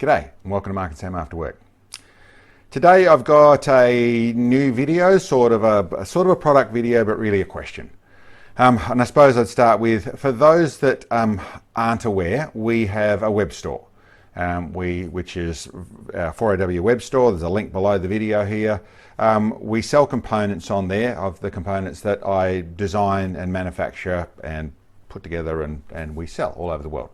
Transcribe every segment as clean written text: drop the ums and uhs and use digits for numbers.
G'day and welcome to Mark and Sam After Work. Today I've got a new video, sort of a product video, but really a question. And I suppose I'd start with, for those that aren't aware, we have a web store, which is our 4AW web store. There's a link below the video here. We sell components on there of the components that I design and manufacture and put together and we sell all over the world.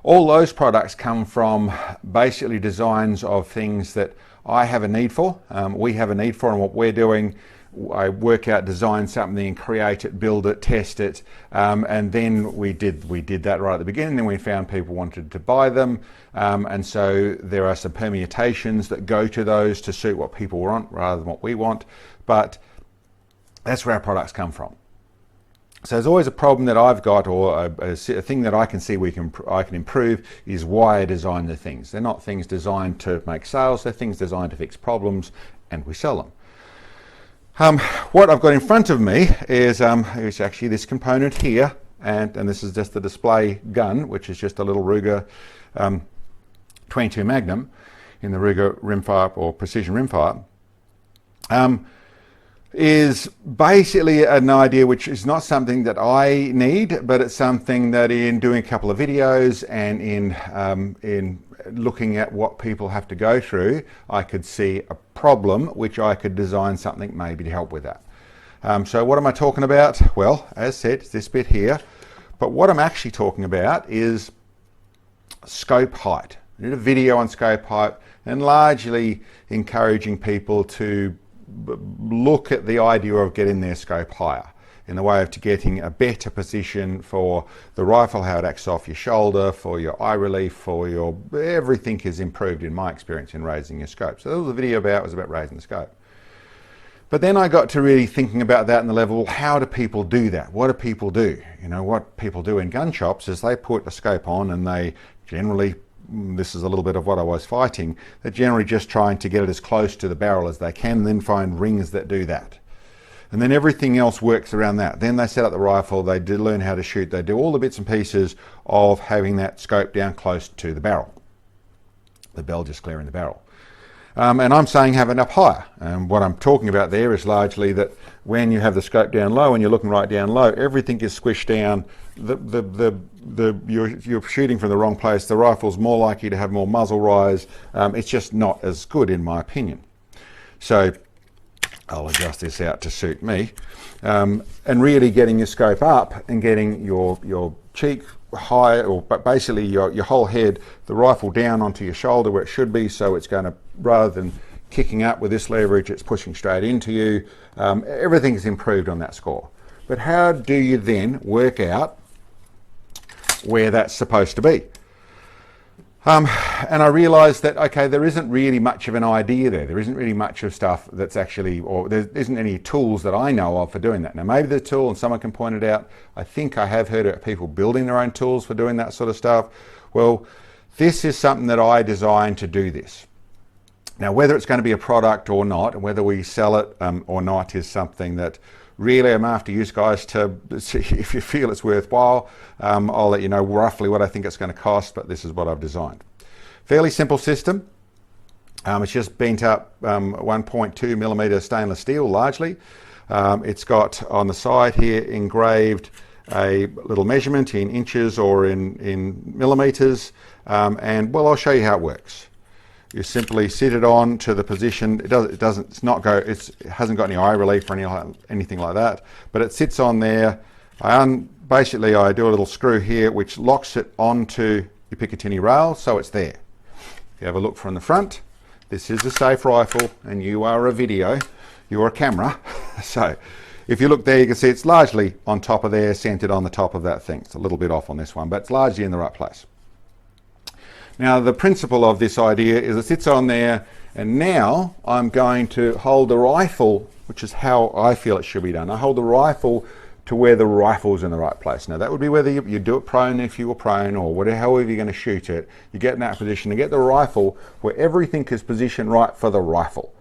All those products come from basically designs of things that I have a need for, we have a need for, and what we're doing, I work out, design something, create it, build it, test it, and then we did that right at the beginning. Then we found people wanted to buy them, and so there are some permutations that go to those to suit what people want rather than what we want, but that's where our products come from. So there's always a problem that I've got, or a thing that I can see I can improve, is why I design the things. They're not things designed to make sales, they're things designed to fix problems, and we sell them. What I've got in front of me is actually this component here, and this is just the display gun, which is just a little Ruger 22 Magnum in the Ruger rimfire or precision rimfire. Is basically an idea which is not something that I need, but it's something that in doing a couple of videos and in looking at what people have to go through, I could see a problem which I could design something maybe to help with that. So what am I talking about? Well, as said, it's this bit here, but what I'm actually talking about is scope height. I did a video on scope height and largely encouraging people to look at the idea of getting their scope higher in the way of getting a better position for the rifle, how it acts off your shoulder, for your eye relief, for your everything is improved in my experience in raising your scope. So that was the video was about raising the scope. But then I got to really thinking about that in the level, how do people do that? What do people do? You know, what people do in gun shops is they put a scope on and they generally, this is a little bit of what I was fighting, they're generally just trying to get it as close to the barrel as they can and then find rings that do that. And then everything else works around that. Then they set up the rifle, they learn how to shoot, they do all the bits and pieces of having that scope down close to the barrel. The bell just clearing the barrel. And I'm saying have it up higher. And what I'm talking about there is largely that when you have the scope down low and you're looking right down low, everything is squished down. You're shooting from the wrong place. The rifle's more likely to have more muzzle rise. It's just not as good in my opinion. So I'll adjust this out to suit me. And really getting your scope up and getting your cheek high, or basically your whole head, the rifle down onto your shoulder where it should be, so it's going to, rather than kicking up with this leverage, it's pushing straight into you. Everything's improved on that score. But how do you then work out where that's supposed to be? And I realized that, okay, there isn't really much of an idea there. There isn't really much of stuff that's actually, or there isn't any tools that I know of for doing that. Now, maybe the tool, and someone can point it out, I think I have heard of people building their own tools for doing that sort of stuff. Well, this is something that I designed to do this. Now, whether it's going to be a product or not, and whether we sell it or not, is something that really I'm after you guys to see if you feel it's worthwhile. I'll let you know roughly what I think it's going to cost, but this is what I've designed. Fairly simple system. It's just bent up 1.2 millimeter stainless steel largely. It's got on the side here engraved a little measurement in inches or in millimeters, and well, I'll show you how it works. You simply sit it on to the position. It hasn't got any eye relief or anything like that, but it sits on there. Basically I do a little screw here which locks it onto your Picatinny rail, so it's there. If you have a look from the front, this is a safe rifle and you are a video, you're a camera. So if you look there, you can see it's largely on top of there, centered on the top of that thing. It's a little bit off on this one, but it's largely in the right place. Now, the principle of this idea is it sits on there, and now I'm going to hold the rifle, which is how I feel it should be done. I hold the rifle to where the rifle's in the right place. Now, that would be whether you do it prone if you were prone, or whatever, however you're going to shoot it. You get in that position and get the rifle where everything is positioned right for the rifle.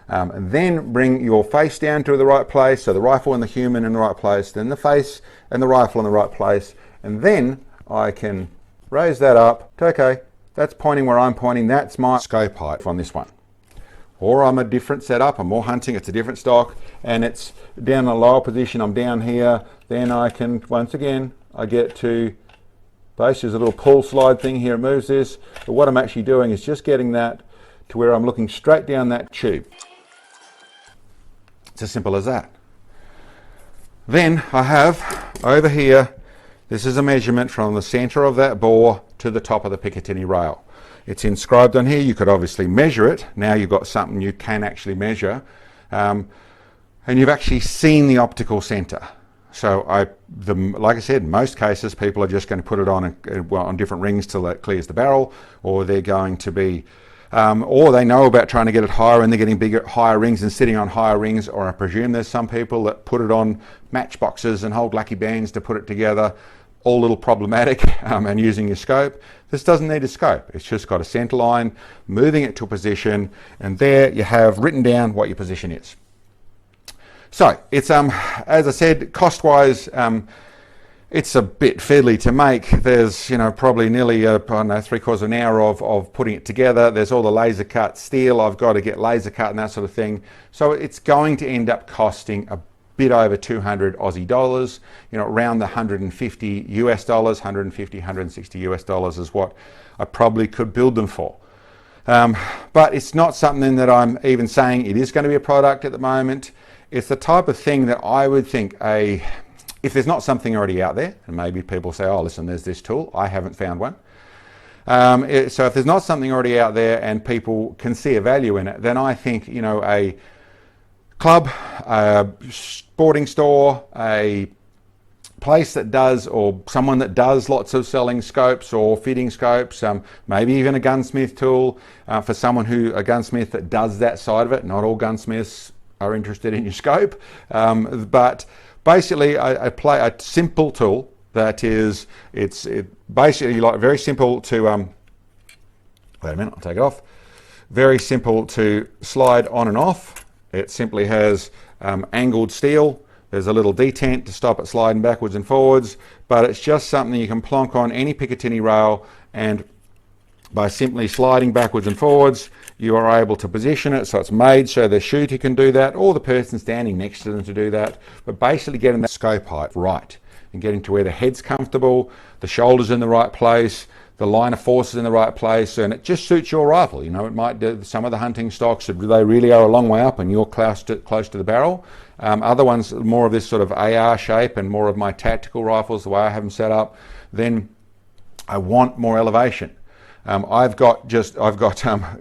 And then bring your face down to the right place, so the rifle and the human in the right place, then the face and the rifle in the right place, and then I can raise that up to, okay, that's pointing where I'm pointing. That's my scope height on this one. Or I'm a different setup, I'm more hunting, it's a different stock, and it's down in a lower position, I'm down here, then I can, once again, I get to, basically there's a little pull slide thing here, it moves this, but what I'm actually doing is just getting that to where I'm looking straight down that tube. It's as simple as that. Then I have, over here, this is a measurement from the center of that bore to the top of the Picatinny rail. It's inscribed on here. You could obviously measure it. Now you've got something you can actually measure. And you've actually seen the optical center. So like I said, in most cases, people are just going to put it on different rings till it clears the barrel, or they're going to be, or they know about trying to get it higher and they're getting bigger, higher rings and sitting on higher rings, or I presume there's some people that put it on matchboxes and hold lucky bands to put it together. All a little problematic, and using your scope. This doesn't need a scope. It's just got a center line, moving it to a position, and there you have written down what your position is. So it's, as I said, cost-wise, it's a bit fiddly to make. There's, probably nearly, I don't know, 3/4 of an hour of putting it together. There's all the laser cut steel. I've got to get laser cut and that sort of thing. So it's going to end up costing a bit over 200 Aussie dollars, around the 150 US dollars, 150, 160 US dollars is what I probably could build them for. But it's not something that I'm even saying it is going to be a product at the moment. It's the type of thing that I would think if there's not something already out there, and maybe people say, oh, listen, there's this tool, I haven't found one. So if there's not something already out there and people can see a value in it, then I think, a club, a sporting store, a place that does, or someone that does lots of selling scopes or fitting scopes, maybe even a gunsmith tool, for someone a gunsmith that does that side of it. Not all gunsmiths are interested in your scope, but basically a simple tool that is, it's basically like very simple to, wait a minute, I'll take it off. Very simple to slide on and off. It simply has angled steel. There's a little detent to stop it sliding backwards and forwards, but it's just something you can plonk on any Picatinny rail, and by simply sliding backwards and forwards, you are able to position it so it's made so the shooter can do that, or the person standing next to them to do that, but basically getting that scope height right and getting to where the head's comfortable, the shoulder's in the right place, the line of force is in the right place, and it just suits your rifle. It might do some of the hunting stocks, they really are a long way up and you're close to the barrel. Other ones, more of this sort of AR shape and more of my tactical rifles, the way I have them set up, then I want more elevation. I've got,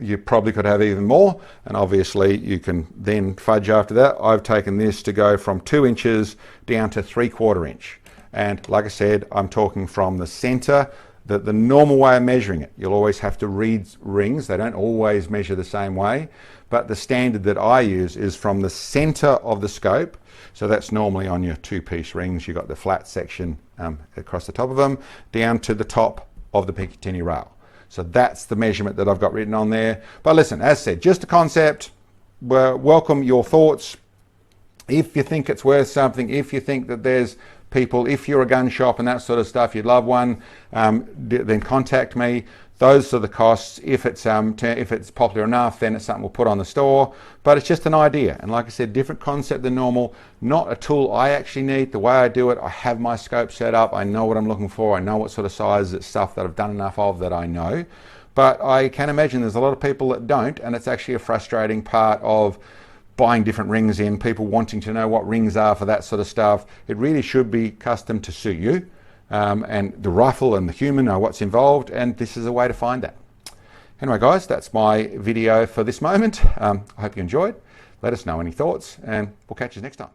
you probably could have even more, and obviously you can then fudge after that. I've taken this to go from 2 inches down to 3/4 inch. And like I said, I'm talking from the center. The normal way of measuring it, you'll always have to read rings. They don't always measure the same way, but the standard that I use is from the center of the scope. So that's normally on your 2-piece rings. You've got the flat section across the top of them, down to the top of the Picatinny rail. So that's the measurement that I've got written on there. But listen, as I said, just a concept. Welcome your thoughts. If you think it's worth something, if you think that there's people, if you're a gun shop and that sort of stuff, you'd love one, then contact me. Those are the costs. If it's popular enough, then it's something we'll put on the store. But it's just an idea. And like I said, different concept than normal. Not a tool I actually need. The way I do it, I have my scope set up. I know what I'm looking for. I know what sort of size. It's stuff that I've done enough of that I know. But I can imagine there's a lot of people that don't, and it's actually a frustrating part of buying different rings in, people wanting to know what rings are for that sort of stuff. It really should be custom to suit you, and the rifle and the human know what's involved, and this is a way to find that. Anyway guys, that's my video for this moment. I hope you enjoyed. Let us know any thoughts, and we'll catch you next time.